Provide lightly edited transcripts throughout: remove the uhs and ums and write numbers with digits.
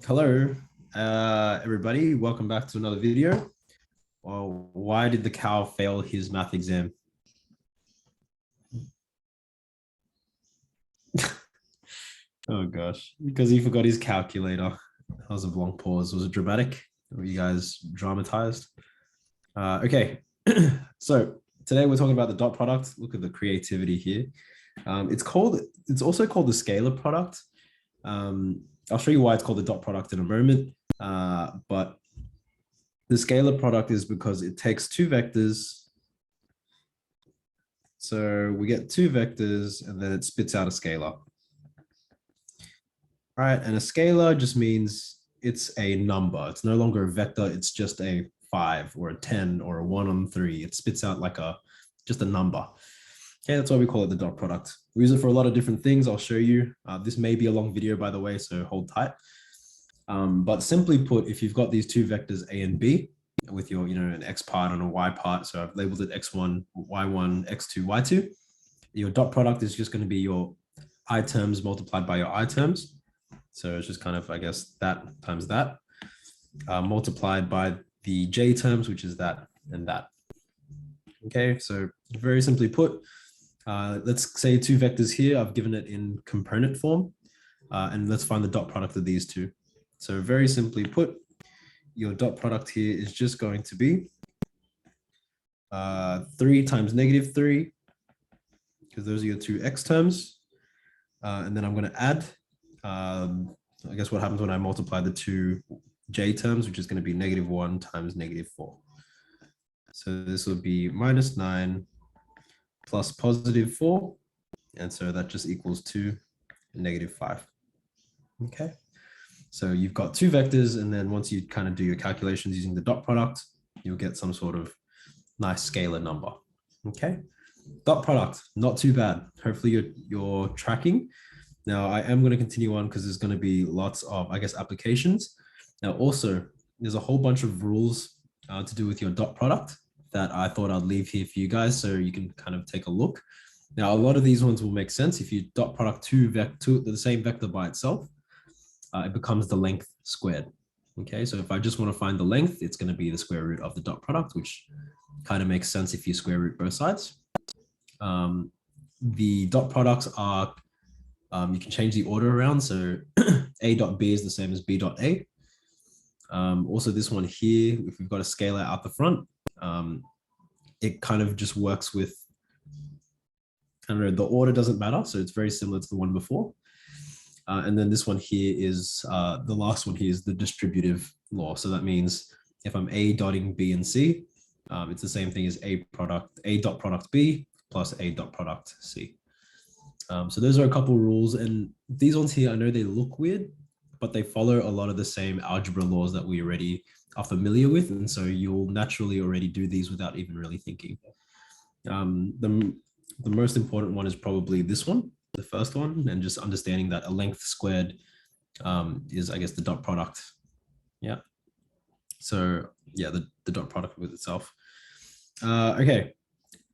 Hello, everybody. Welcome back to another video. Well, why did the cow fail his math exam? Oh gosh, because he forgot his calculator. That was a long pause. Was it dramatic? Were you guys dramatized? Okay, so today we're talking about the dot product. Look at the creativity here. It's also called the scalar product. I'll show you why it's called the dot product in a moment. But the scalar product is because it takes two vectors. So we get two vectors and then it spits out a scalar. All right, and a scalar just means it's a number. It's no longer a vector, it's just a 5 or a 10 or a 1 on 3. It spits out like just a number. Okay, that's why we call it the dot product. We use it for a lot of different things. I'll show you. This may be a long video, by the way, so hold tight. But simply put, if you've got these two vectors A and B with your, an X part and a Y part, so I've labeled it X1, Y1, X2, Y2, your dot product is just going to be your I terms multiplied by your I terms. So it's just kind of, I guess, that times that, multiplied by the J terms, which is that and that. Okay, so very simply put, let's say two vectors here. I've given it in component form, and let's find the dot product of these two. So very simply put, your dot product here is just going to be 3 times negative 3, because those are your two X terms. And then I'm going to add, I guess what happens when I multiply the two J terms, which is going to be negative 1 times negative 4. So this will be minus 9 plus positive 4. And so that just equals 2 and negative 5. Okay. So you've got two vectors, and then once you kind of do your calculations using the dot product, you'll get some sort of nice scalar number. Okay. Dot product, not too bad. Hopefully you're tracking. Now I am going to continue on because there's going to be lots of, I guess, applications. Now also, there's a whole bunch of rules to do with your dot product that I thought I'd leave here for you guys so you can kind of take a look. Now, a lot of these ones will make sense if you dot product the same vector by itself. It becomes the length squared. Okay, so if I just want to find the length, it's going to be the square root of the dot product, which kind of makes sense if you square root both sides. The dot products are, you can change the order around. So A dot B is the same as B dot A. Also this one here, if we've got a scalar out the front, it kind of just works with, I don't know, the order doesn't matter. So it's very similar to the one before. And then this one here is, the last one here is the distributive law. So that means if I'm A dotting B and C, it's the same thing as A dot product B plus A dot product C. So those are a couple rules. And these ones here, I know they look weird, but they follow a lot of the same algebra laws that we already are familiar with. And so you'll naturally already do these without even really thinking. The most important one is probably this one, the first one, and just understanding that a length squared is, I guess, the dot product. Yeah. So yeah, the dot product with itself. Okay.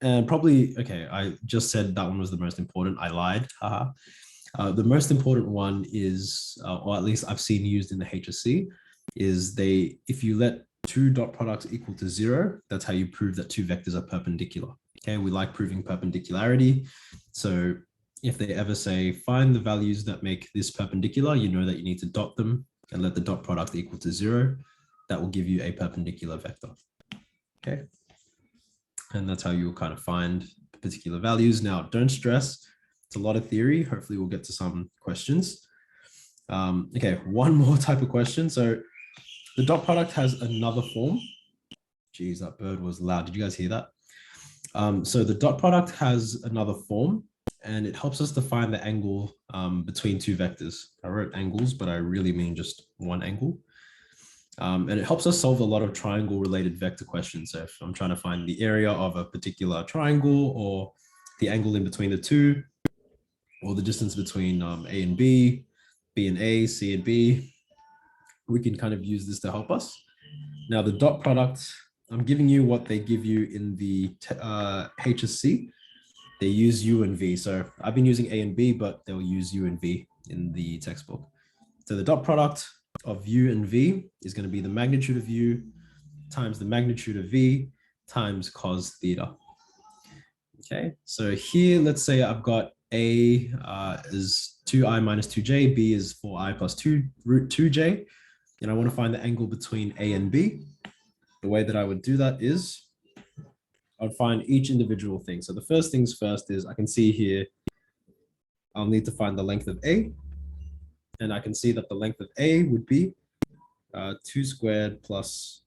And probably, okay, I just said that one was the most important. I lied. The most important one is, or at least I've seen used in the HSC, is if you let two dot products equal to 0, that's how you prove that two vectors are perpendicular. Okay, we like proving perpendicularity. So if they ever say, find the values that make this perpendicular, you know that you need to dot them and let the dot product equal to 0. That will give you a perpendicular vector. Okay. And that's how you'll kind of find particular values. Now, don't stress. It's a lot of theory. Hopefully we'll get to some questions. Okay, one more type of question. So the dot product has another form. Geez, that bird was loud. Did you guys hear that? So the dot product has another form, and it helps us to find the angle between two vectors. I wrote angles, but I really mean just one angle. And it helps us solve a lot of triangle related vector questions. So if I'm trying to find the area of a particular triangle, or the angle in between the two, or the distance between A and B and A, C and B, we can kind of use this to help us. Now the dot product, I'm giving you what they give you in the HSC. They use U and V. So I've been using A and B, but they'll use U and V in the textbook. So the dot product of u and v is going to be the magnitude of u times the magnitude of v times cos theta. Okay, so here, let's say I've got a is 2i minus 2j, b is 4i plus 2 root 2j, and I want to find the angle between a and b. The way that I would do that is I'd find each individual thing. So the first things first is I can see here, I'll need to find the length of a, and I can see that the length of a would be 2 squared plus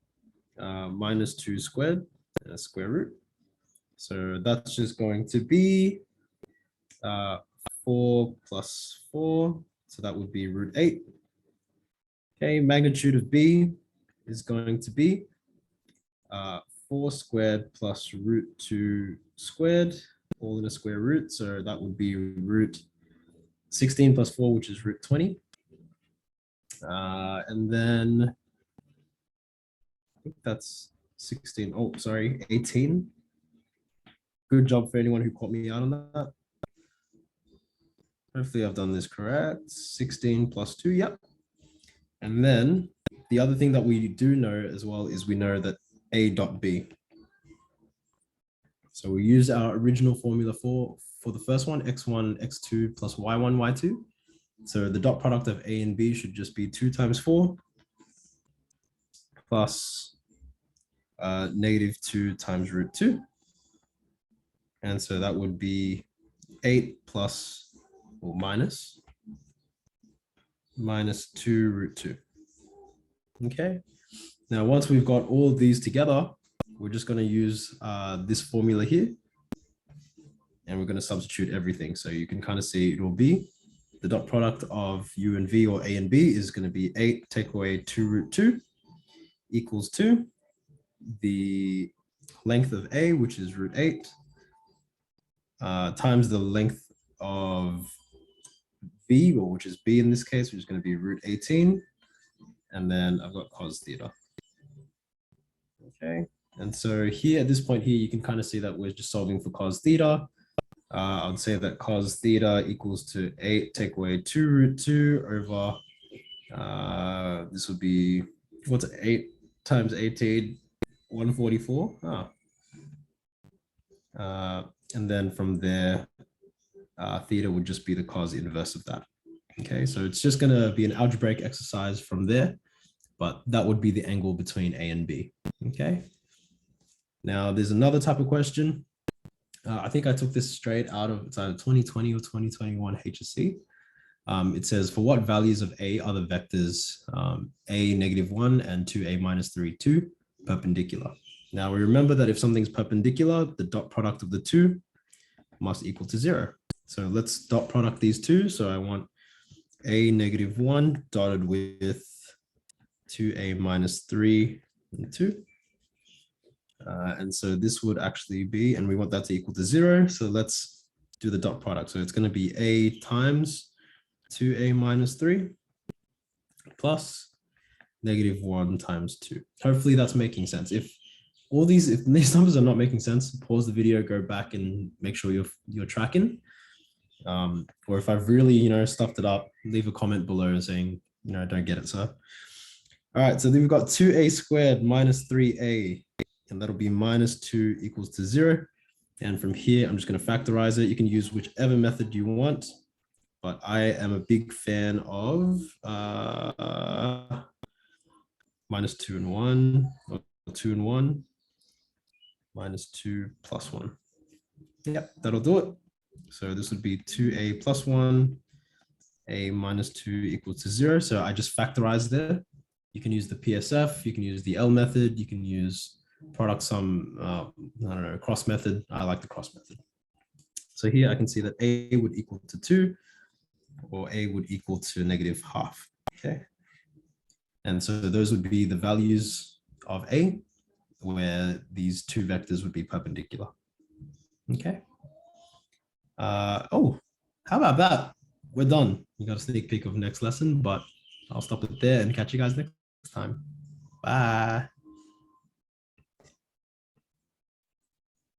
minus 2 squared, square root. So that's just going to be 4 plus 4. So that would be root 8. Okay, magnitude of b is going to be 4 squared plus root 2 squared, all in a square root. So that would be root 16 plus 4, which is root 20. And then I think that's 16. Oh, sorry, 18. Good job for anyone who caught me out on that. Hopefully I've done this correct. 16 plus 2, yep. And then the other thing that we do know as well is we know that a dot b. So we use our original formula for the first one, x1, x2 plus y1, y2. So the dot product of a and b should just be 2 times 4 plus negative 2 times root 2. And so that would be 8 plus or minus 2 root 2. Okay. Now, once we've got all of these together, we're just going to use this formula here. And we're going to substitute everything. So you can kind of see it will be the dot product of u and v, or a and b, is going to be 8 take away 2 root 2 equals 2. The length of a, which is root 8, times the length of v, or which is b in this case, which is going to be root 18. And then I've got cos theta. Okay. And so here at this point here, you can kind of see that we're just solving for cos theta. I would say that cos theta equals to 8 take away 2 root 2 over, this would be, what's 8 times 18? 144. And then from there, theta would just be the cos inverse of that. Okay, so it's just going to be an algebraic exercise from there, but that would be the angle between a and b. Okay, now there's another type of question. I think I took this straight out of, it's either 2020 or 2021 HSC. It says, for what values of a are the vectors a -1 and 2a -3, 2 perpendicular? Now we remember that if something's perpendicular, the dot product of the two must equal to 0. So let's dot product these two. So I want a -1 dotted with 2a -3 and 2. And so this would actually be, and we want that to equal to 0. So let's do the dot product. So it's going to be a times 2a -3 plus -1 times 2. Hopefully that's making sense. If these numbers are not making sense, pause the video, go back and make sure you're tracking. Or if I've really, stuffed it up, leave a comment below saying, I don't get it, sir. All right, so then we've got 2a squared minus 3a, and that'll be -2 equals to 0. And from here, I'm just going to factorize it. You can use whichever method you want, but I am a big fan of -2 and 1, or 2 and 1, -2 plus 1. Yep, that'll do it. So this would be 2a plus 1, a -2 equals to 0. So I just factorized there. You can use the PSF, you can use the L method, you can use product sum, cross method. I like the cross method. So here I can see that a would equal to 2, or a would equal to -½. Okay. And so those would be the values of a, where these two vectors would be perpendicular. Okay. Oh, how about that? We're done. You got a sneak peek of next lesson, but I'll stop it there and catch you guys next time. Bye.